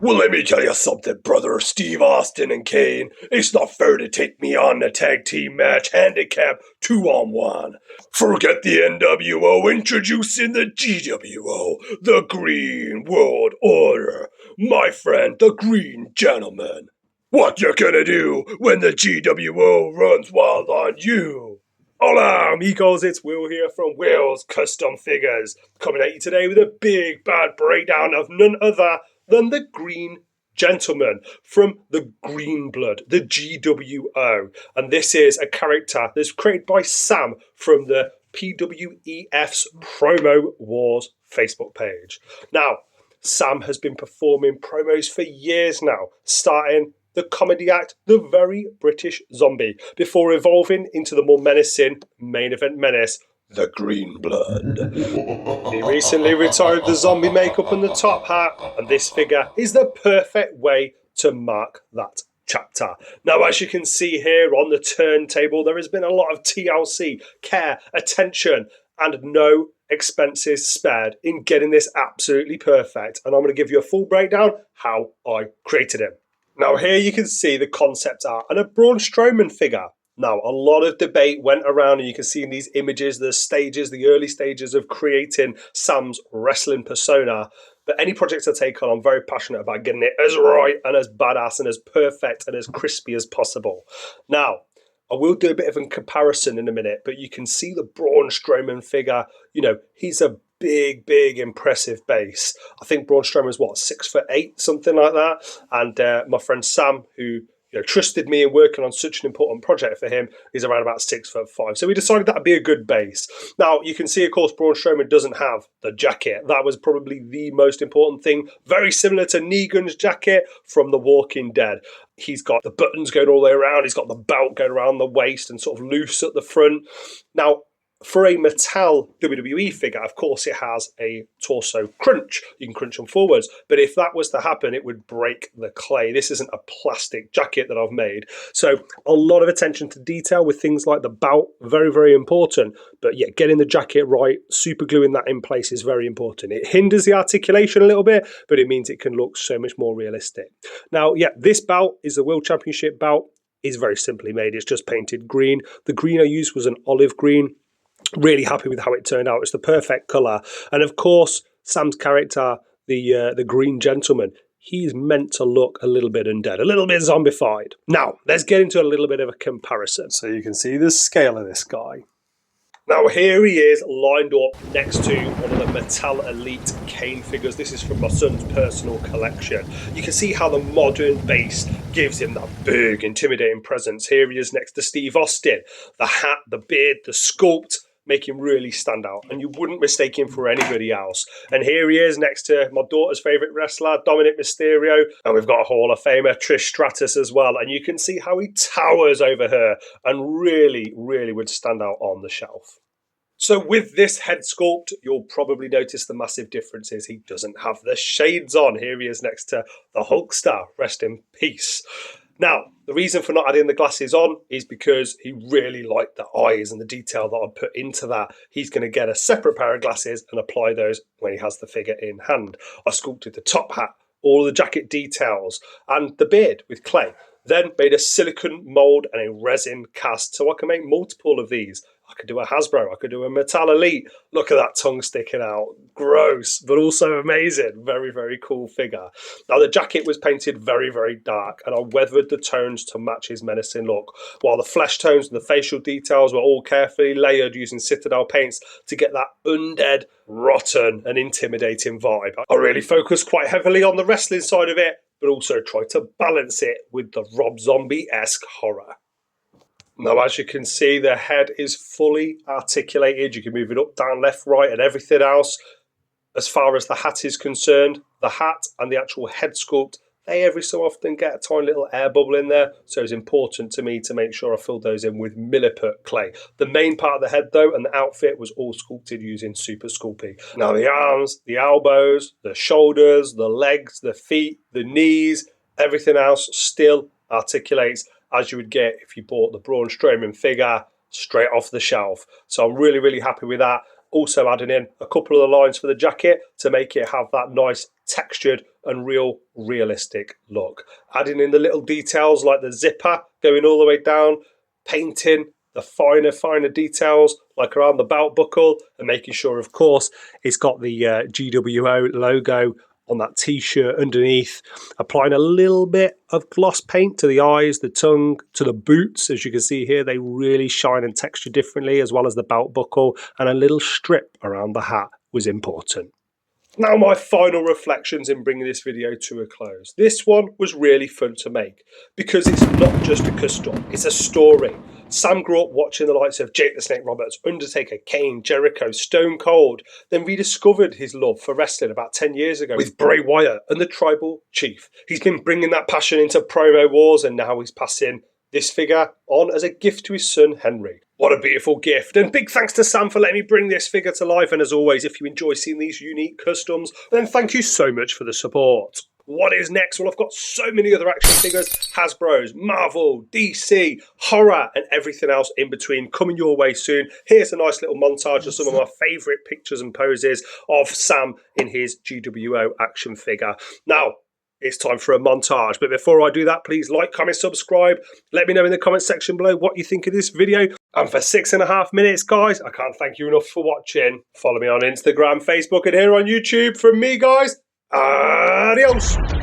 Well, let me tell you something, brother Steve Austin and Kane. It's not fair to take me on the tag team match handicap 2-on-1. Forget the NWO, introducing the GWO, the Green World Order. My friend, the Green Gentleman. What you gonna do when the GWO runs wild on you? Hola, amigos, it's Will here from Will's Custom Figures, coming at you today with a big bad breakdown of none other than the Green Gentleman from the Green Blood, the GWO. And this is a character that's created by Sam from the PWEF's PromoWars Facebook page. Now, Sam has been performing promos for years now, starting the comedy act The Very British Zombie, before evolving into the more menacing main event menace, the Green Blood. He recently retired the zombie makeup and the top hat, and this figure is the perfect way to mark that chapter. Now, as you can see here on the turntable, there has been a lot of TLC, care, attention, and no expenses spared in getting this absolutely perfect. And I'm going to give you a full breakdown how I created him. Now, here you can see the concept art and a Braun Strowman figure. Now, a lot of debate went around, and you can see in these images the stages, the early stages of creating Sam's wrestling persona. But any projects I take on, I'm very passionate about getting it as right and as badass and as perfect and as crispy as possible. Now, I will do a bit of a comparison in a minute, but you can see the Braun Strowman figure. You know, he's a big, impressive base. I think Braun Strowman's 6'8", something like that. And my friend Sam, who trusted me in working on such an important project for him, is around about 6'5". So we decided that'd be a good base. Now, you can see, of course, Braun Strowman doesn't have the jacket. That was probably the most important thing. Very similar to Negan's jacket from The Walking Dead. He's got the buttons going all the way around. He's got the belt going around the waist and sort of loose at the front. Now, for a Mattel WWE figure, of course, it has a torso crunch. You can crunch them forwards. But if that was to happen, it would break the clay. This isn't a plastic jacket that I've made. So a lot of attention to detail with things like the belt, very important. But yeah, getting the jacket right, super gluing that in place is very important. It hinders the articulation a little bit, but it means it can look so much more realistic. Now, yeah, this belt is the World Championship belt. It's very simply made. It's just painted green. The green I used was an olive green. Really happy with how it turned out. It's the perfect colour. And of course, Sam's character, the Green Gentleman, he's meant to look a little bit undead, a little bit zombified. Now, let's get into a little bit of a comparison. So you can see the scale of this guy. Now, here he is lined up next to one of the Mattel Elite Kane figures. This is from my son's personal collection. You can see how the modern base gives him that big, intimidating presence. Here he is next to Steve Austin. The hat, the beard, the sculpt make him really stand out, and you wouldn't mistake him for anybody else. And here he is next to my daughter's favourite wrestler, Dominic Mysterio, and we've got a Hall of Famer, Trish Stratus, as well. And you can see how he towers over her and really would stand out on the shelf. So with this head sculpt, you'll probably notice the massive differences. He doesn't have the shades on. Here he is next to the Hulkster, rest in peace. Now, the reason for not adding the glasses on is because he really liked the eyes and the detail that I put into that. He's going to get a separate pair of glasses and apply those when he has the figure in hand. I sculpted the top hat, all the jacket details, and the beard with clay. Then made a silicone mold and a resin cast so I can make multiple of these. I could do a Hasbro, I could do a Mattel Elite. Look at that tongue sticking out. Gross, but also amazing. Very cool figure. Now, the jacket was painted very dark, and I weathered the tones to match his menacing look, while the flesh tones and the facial details were all carefully layered using Citadel paints to get that undead, rotten, and intimidating vibe. I really focused quite heavily on the wrestling side of it, but also tried to balance it with the Rob Zombie-esque horror. Now, as you can see, the head is fully articulated. You can move it up, down, left, right, and everything else. As far as the hat is concerned, the hat and the actual head sculpt, they every so often get a tiny little air bubble in there. So it's important to me to make sure I fill those in with Milliput clay. The main part of the head, though, and the outfit was all sculpted using Super Sculpey. Now, the arms, the elbows, the shoulders, the legs, the feet, the knees, everything else still articulates as you would get if you bought the Braun Strowman figure straight off the shelf. So I'm really happy with that. Also adding in a couple of the lines for the jacket to make it have that nice textured and realistic look. Adding in the little details like the zipper going all the way down, painting the finer details like around the belt buckle, and making sure, of course, it's got the GWO logo on that t-shirt underneath. Applying a little bit of gloss paint to the eyes, the tongue, to the boots. As you can see here, they really shine and texture differently, as well as the belt buckle, and a little strip around the hat was important. Now my final reflections in bringing this video to a close. This one was really fun to make because it's not just a custom, it's a story. Sam grew up watching the likes of Jake the Snake Roberts, Undertaker, Kane, Jericho, Stone Cold, then rediscovered his love for wrestling about 10 years ago with Bray Wyatt and the Tribal Chief. He's been bringing that passion into Promo Wars, and now he's passing this figure on as a gift to his son Henry. What a beautiful gift, and big thanks to Sam for letting me bring this figure to life. And as always, if you enjoy seeing these unique customs, then thank you so much for the support. What is next? Well, I've got so many other action figures, Hasbro's, Marvel, DC, horror, and everything else in between coming your way soon. Here's a nice little montage of some of my favourite pictures and poses of Sam in his GWO action figure. Now, it's time for a montage, but before I do that, please like, comment, subscribe. Let me know in the comment section below what you think of this video. And for 6.5 minutes, guys, I can't thank you enough for watching. Follow me on Instagram, Facebook, and here on YouTube. From me, guys, adios.